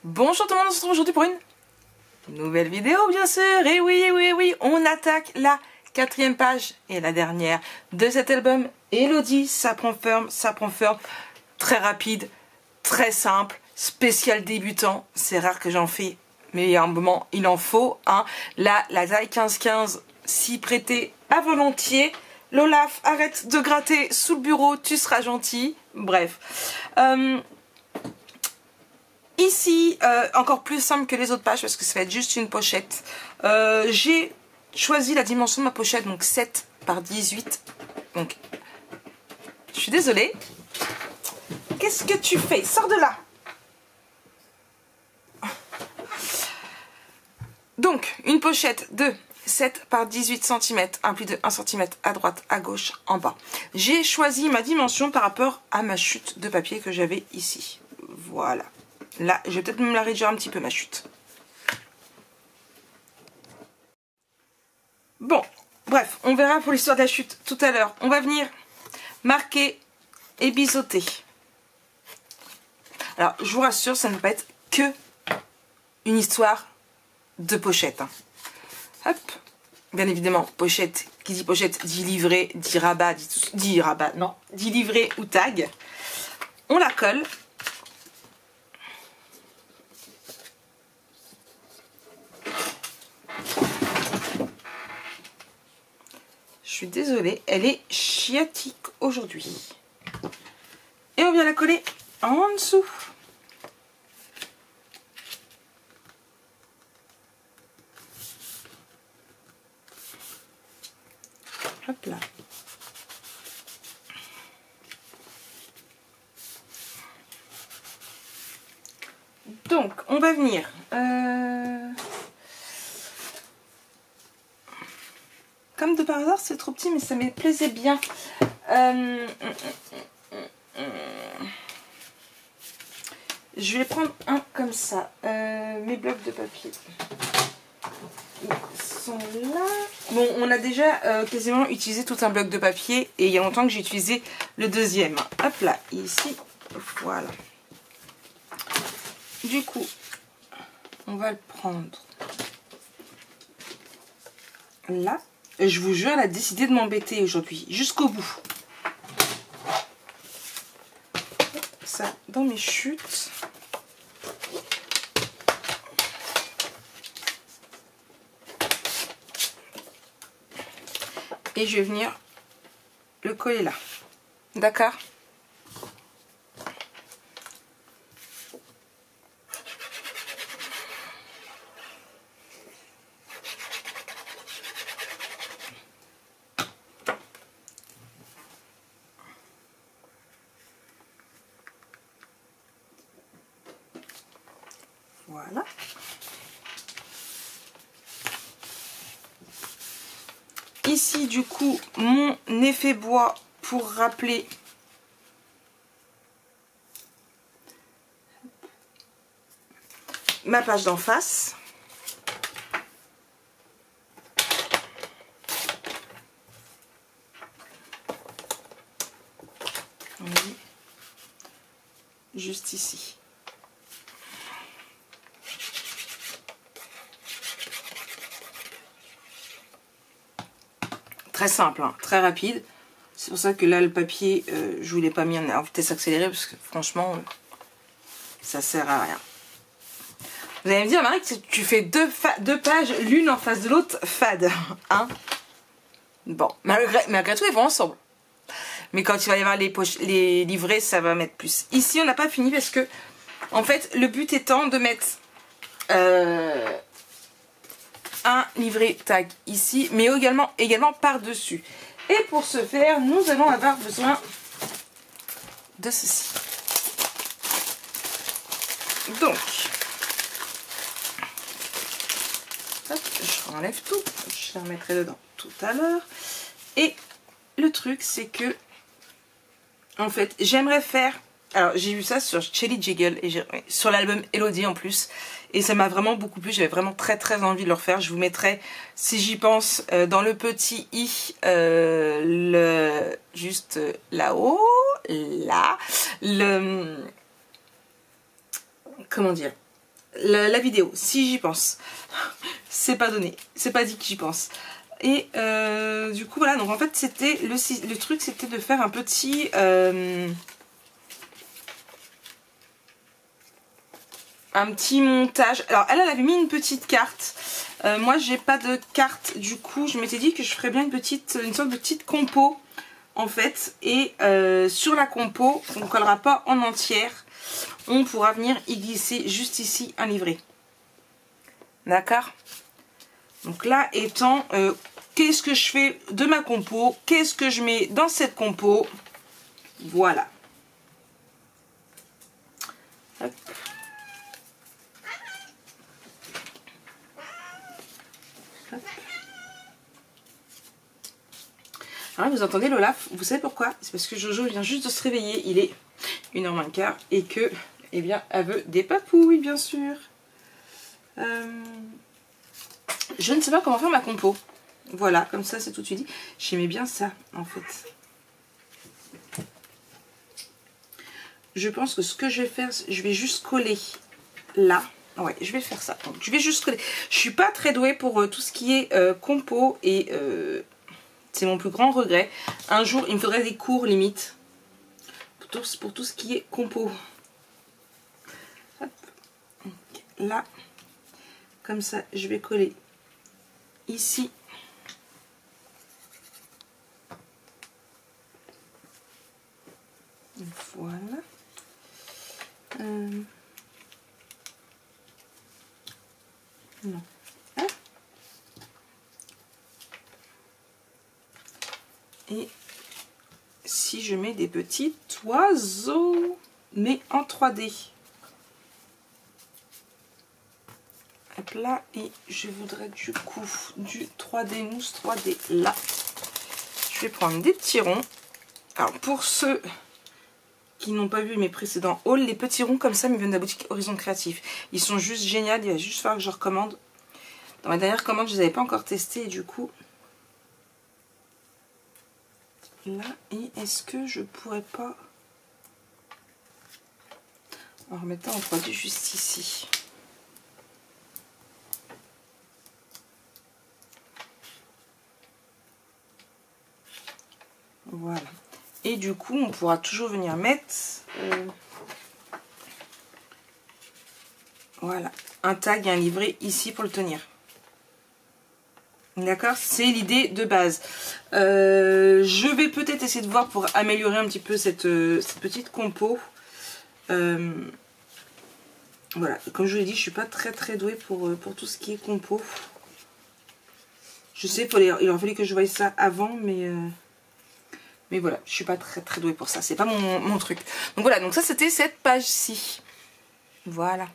Bonjour tout le monde, on se retrouve aujourd'hui pour une nouvelle vidéo bien sûr. Et oui, on attaque la 4e page et la dernière de cet album. Elodie, ça prend forme, très rapide, très simple, spécial débutant. C'est rare que j'en fais, mais il y a un moment, il en faut. Hein. Là, la taille 15-15 s'y prêtait à volontiers. L'Olaf, arrête de gratter sous le bureau, tu seras gentil. Bref. Ici, encore plus simple que les autres pages parce que ça va être juste une pochette. J'ai choisi la dimension de ma pochette, donc 7 par 18. Donc, je suis désolée. Qu'est-ce que tu fais? Sors de là! Donc, une pochette de 7 par 18 cm, un pli de 1 cm à droite, à gauche, en bas. J'ai choisi ma dimension par rapport à ma chute de papier que j'avais ici. Voilà. Là, je vais peut-être me la réduire un petit peu, ma chute. Bon, bref, on verra pour l'histoire de la chute tout à l'heure. On va venir marquer et biseauter. Alors, je vous rassure, ça ne va pas être que une histoire de pochette. Hein. Hop, bien évidemment, pochette, qui dit pochette, dit livret, dit rabat, dit livret ou tag. On la colle. Je suis désolée, elle est chiatique aujourd'hui. Et on vient la coller en dessous. Hop là. Donc, on va venir... Comme de par hasard, c'est trop petit, mais ça me plaisait bien. Je vais prendre un comme ça. Mes blocs de papier. Ils sont là. Bon, on a déjà quasiment utilisé tout un bloc de papier. Et il y a longtemps que j'ai utilisé le deuxième. Hop là, ici. Voilà. Du coup, on va le prendre là. Je vous jure, elle a décidé de m'embêter aujourd'hui, jusqu'au bout. Ça, dans mes chutes. Et je vais venir le coller là. D'accord ? Voilà. Ici, du coup, mon effet bois pour rappeler ma page d'en face. Oui. Juste ici. Très simple, hein, très rapide. C'est pour ça que là, le papier, je ne l'ai pas mis en vitesse accélérée parce que franchement, ça sert à rien. Vous allez me dire, Marie, que tu fais deux pages, l'une en face de l'autre, fade. Hein? Bon, malgré tout, ils vont ensemble. Mais quand il va y avoir les livrets, ça va mettre plus. Ici, on n'a pas fini parce que, en fait, le but étant de mettre... un livret tag ici, mais également par-dessus. Et pour ce faire, nous allons avoir besoin de ceci. Donc, hop, je enlève tout. Je les remettrai dedans tout à l'heure. Et le truc, c'est que, en fait, j'aimerais faire... Alors, j'ai vu ça sur Shelly Jiggle et sur l'album Elodie en plus. Et ça m'a vraiment beaucoup plu. J'avais vraiment très envie de le refaire. Je vous mettrai, si j'y pense, dans le petit i, juste là-haut, là, comment dire, la vidéo, si j'y pense. C'est pas donné, c'est pas dit que j'y pense. Et du coup voilà, donc en fait c'était le truc, c'était de faire un petit montage. Alors elle avait mis une petite carte. Moi j'ai pas de carte, du coup je m'étais dit que je ferais bien une sorte de petite compo en fait. Et sur la compo, on ne collera pas en entière. On pourra venir y glisser juste ici un livret. D'accord? Donc là étant, qu'est-ce que je fais de ma compo? Qu'est-ce que je mets dans cette compo? Voilà. Hop. Hop. Alors vous entendez l'Olaf, vous savez pourquoi? C'est parce que Jojo vient juste de se réveiller, il est 1h moins le quart, et que, eh bien, elle veut des papouilles, bien sûr. Je ne sais pas comment faire ma compo. Voilà, comme ça c'est tout de suite dit. J'aimais bien ça, en fait. Je pense que ce que je vais faire, je vais juste coller là. Ouais, je vais faire ça. Donc, je vais juste coller. Je suis pas très douée pour tout ce qui est compo et c'est mon plus grand regret. Un jour, il me faudrait des cours limite pour tout ce qui est compo. Hop. Donc, là, comme ça, je vais coller ici. Voilà. Non. Hein? Et si je mets des petits oiseaux, mais en 3D. Hop là, et je voudrais du coup du 3D mousse 3D là. Je vais prendre des petits ronds. Alors pour ceux qui n'ont pas vu mes précédents hauls, les petits ronds comme ça me viennent de la boutique Horizon Créatif. Ils sont juste géniaux, il va juste falloir que je recommande. Dans ma dernière commande, je ne les avais pas encore testés et du coup... Là, et est-ce que je pourrais pas... en remettant en 3D juste ici. Voilà. Et du coup, on pourra toujours venir mettre... voilà, un tag et un livret ici pour le tenir. D'accord, c'est l'idée de base. Je vais peut-être essayer de voir pour améliorer un petit peu cette petite compo. Voilà, comme je vous l'ai dit, je suis pas très douée pour tout ce qui est compo. Je sais, il aurait fallu que je voie ça avant, mais voilà, je suis pas très douée pour ça. C'est pas mon truc. Donc voilà, donc ça c'était cette page-ci. Voilà.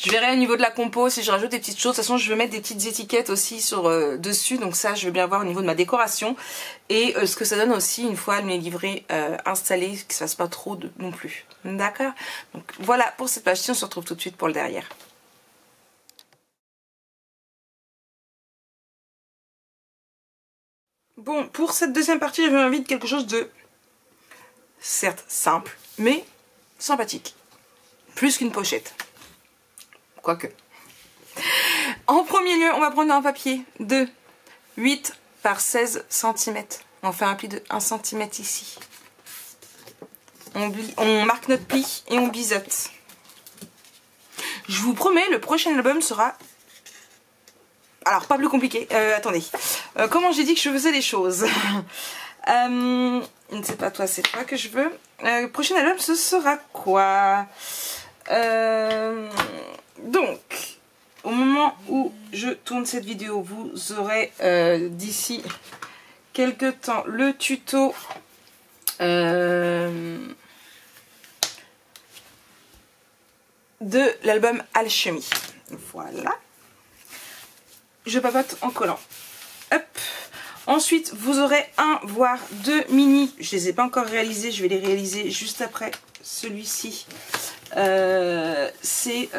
Je verrai au niveau de la compo si je rajoute des petites choses. De toute façon, je vais mettre des petites étiquettes aussi sur dessus. Donc ça, je vais bien voir au niveau de ma décoration. Et ce que ça donne aussi une fois mes livrets installés, que ça ne fasse pas trop non plus. D'accord? Donc voilà pour cette page-ci. On se retrouve tout de suite pour le derrière. Bon, pour cette deuxième partie, j'avais envie de quelque chose de, certes, simple, mais sympathique. Plus qu'une pochette. Quoique. En premier lieu, on va prendre un papier de 8 par 16 cm. On fait un pli de 1 cm ici. On marque notre pli et on biseute. Je vous promets, le prochain album sera... alors, pas plus compliqué. Attendez. Comment j'ai dit que je faisais les choses? Je ne sais pas, toi, c'est toi que je veux. Le prochain album, ce sera quoi? Donc, au moment où je tourne cette vidéo, vous aurez d'ici quelques temps le tuto de l'album Alchimie. Voilà. Je papote en collant. Hop. Ensuite, vous aurez un voire deux mini. Je les ai pas encore réalisés. Je vais les réaliser juste après celui-ci. C'est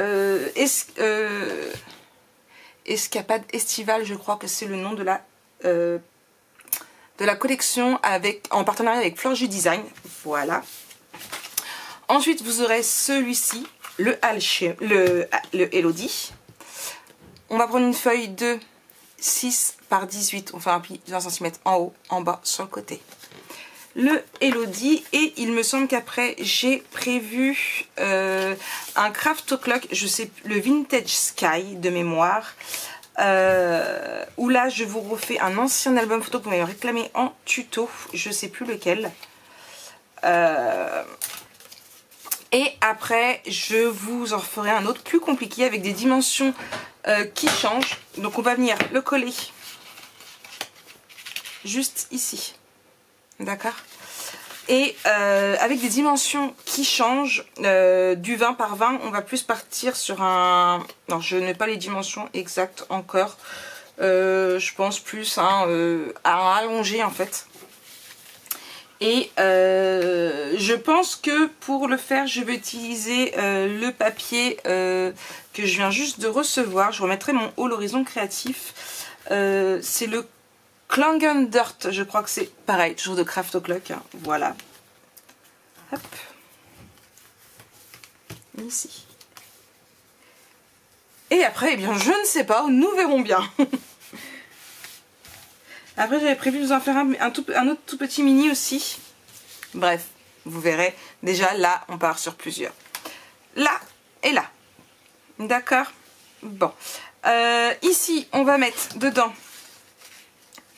Escapade estivale, je crois que c'est le nom de la collection en partenariat avec Florju Design. Voilà. Ensuite, vous aurez celui-ci le Elodie. On va prendre une feuille de 6 par 18, on fait un pli de 20 cm en haut, en bas, sur le côté. Le Elodie, et il me semble qu'après j'ai prévu un craft o'clock, je sais le Vintage Sky de mémoire, où là je vous refais un ancien album photo que vous m'avez réclamé en tuto, je sais plus lequel. Et après je vous en ferai un autre plus compliqué avec des dimensions qui changent. Donc on va venir le coller juste ici. D'accord. Et avec des dimensions qui changent, du 20 par 20, on va plus partir sur un... Non, je n'ai pas les dimensions exactes encore. Je pense plus à un allongé en fait. Et je pense que pour le faire, je vais utiliser le papier que je viens juste de recevoir. Je remettrai mon haul Horizon Créatif. C'est le Klangen Dirt, je crois que c'est pareil, toujours de Craft o'clock, hein. Voilà. Hop. Ici. Et après, eh bien, je ne sais pas, nous verrons bien. Après, j'avais prévu de vous en faire un autre tout petit mini aussi. Bref, vous verrez. Déjà, là, on part sur plusieurs. Là et là. D'accord? Bon. Ici, on va mettre dedans...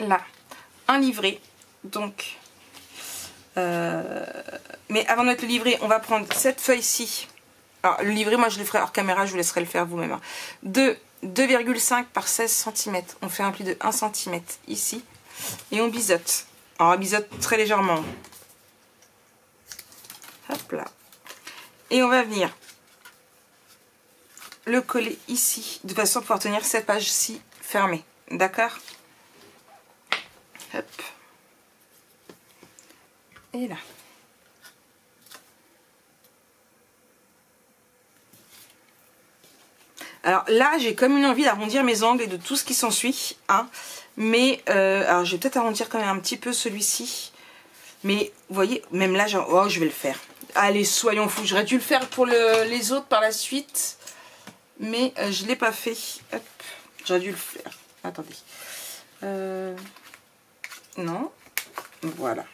Là, un livret, donc, mais avant de mettre le livret, on va prendre cette feuille-ci. Alors, le livret, moi je le ferai hors caméra, je vous laisserai le faire vous-même. Hein. De 2,5 par 16 cm, on fait un pli de 1 cm ici, et on biseaute. Alors, on biseaute très légèrement. Hop là. Et on va venir le coller ici, de façon à pouvoir tenir cette page-ci fermée. D'accord ? Hop. Et là. Alors là, j'ai comme une envie d'arrondir mes angles et de tout ce qui s'ensuit. Hein. Mais, alors je vais peut-être arrondir quand même un petit peu celui-ci. Mais, vous voyez, même là, genre, oh, je vais le faire. Allez, soyons fous. J'aurais dû le faire pour les autres par la suite. Mais je ne l'ai pas fait. Hop. J'aurais dû le faire. Attendez. Non, voilà.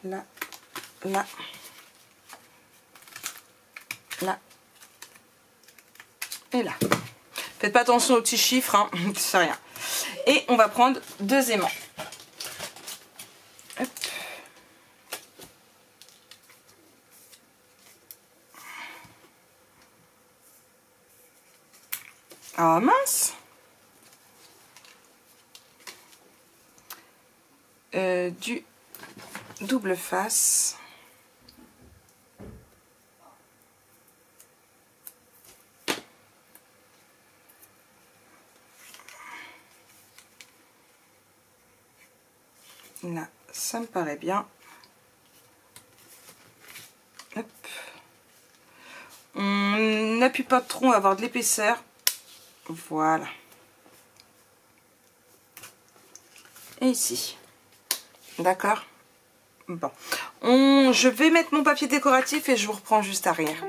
Là, là, là, et là. Faites pas attention aux petits chiffres, hein, c'est rien. Et on va prendre 2 aimants. Hop. Ah mince. Du double face. Là, ça me paraît bien. Hop. On n'appuie pas trop, on va avoir de l'épaisseur. Voilà. Et ici. D'accord. Bon. Je vais mettre mon papier décoratif et je vous reprends juste arrière.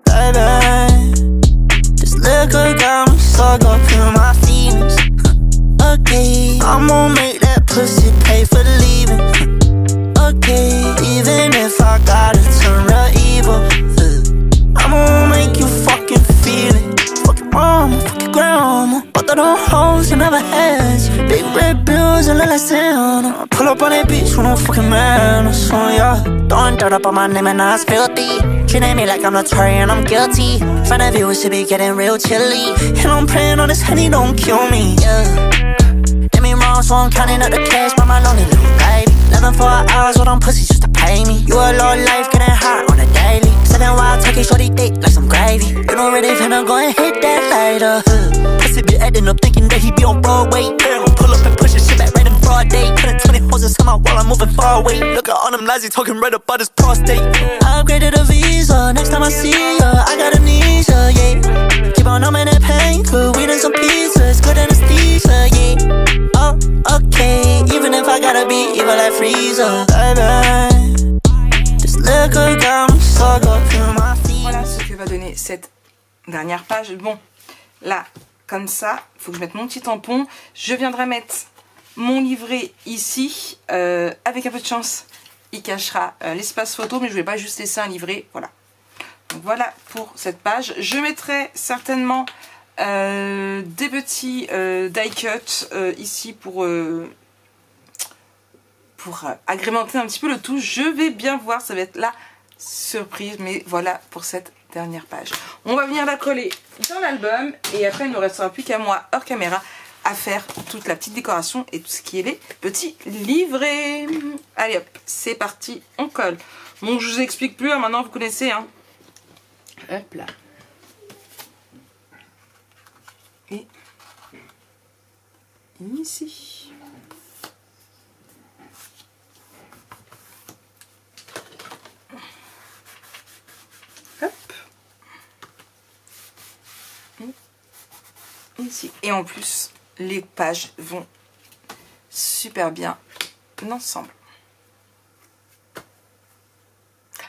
Baby, this liquor got me stuck up in my feelings. Okay, I'm gonna make that pussy pay for leaving. Okay, even if I gotta turn real evil, I'm gonna make you fucking feel it. Fuck your mama, fuck your grandma. Both of them hoes you never had. Big red bills and like Santa. Pull up on that bitch with no fucking manners. So yeah, throwing dirt up on my name and now it's filthy. Treating me like I'm notorious and I'm guilty. In front of you it should be getting real chilly. And I'm praying on this honey don't kill me. Yeah. Get me wrong, so I'm counting up the cash by my lonely little baby. 11 for hours with them pussies just to pay me. You a low life getting hot on a daily. 7 wild turkey shorty thick like some gravy. You know really finna go and hit that later. Pussy be acting up thinking that he be on Broadway. Girl, pull up and push his shit back right in broad day. Putting 20 hoes inside my wall, I'm moving far away. Look at all them lies, he talking right about his prostate. I upgraded a visa, next time I see ya, I got amnesia, yeah. Keep on numbing that pain, cause we done some pizza, it's good anesthesia, yeah. Oh, okay, even if I gotta be evil like Freezer, baby. This liquor got me donner cette dernière page. Bon, là, comme ça, il faut que je mette mon petit tampon. Je viendrai mettre mon livret ici. Avec un peu de chance, il cachera l'espace photo, mais je ne vais pas juste laisser un livret. Voilà. Donc voilà pour cette page. Je mettrai certainement des petits die cut ici pour agrémenter un petit peu le tout. Je vais bien voir, ça va être la surprise, mais voilà pour cette dernière page. On va venir la coller dans l'album et après il ne nous restera plus qu'à moi hors caméra à faire toute la petite décoration et tout ce qui est les petits livrets. Allez hop, c'est parti, on colle. Bon, je vous explique plus, hein, maintenant vous connaissez, hein. Hop là. Et ici. Hop. Et ici. Et en plus, les pages vont super bien ensemble.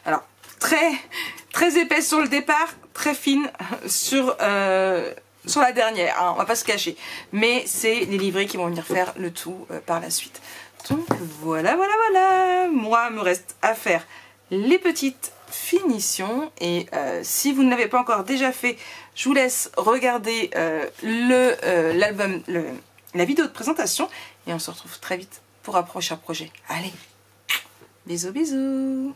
Alors, très épaisse sur le départ, très fine sur la dernière, hein, on va pas se cacher. Mais c'est les livrets qui vont venir faire le tout par la suite. Donc voilà. Moi, il me reste à faire les petites finitions. Et si vous ne l'avez pas encore déjà fait, je vous laisse regarder l'album, la vidéo de présentation. Et on se retrouve très vite pour un prochain projet. Allez, bisous bisous.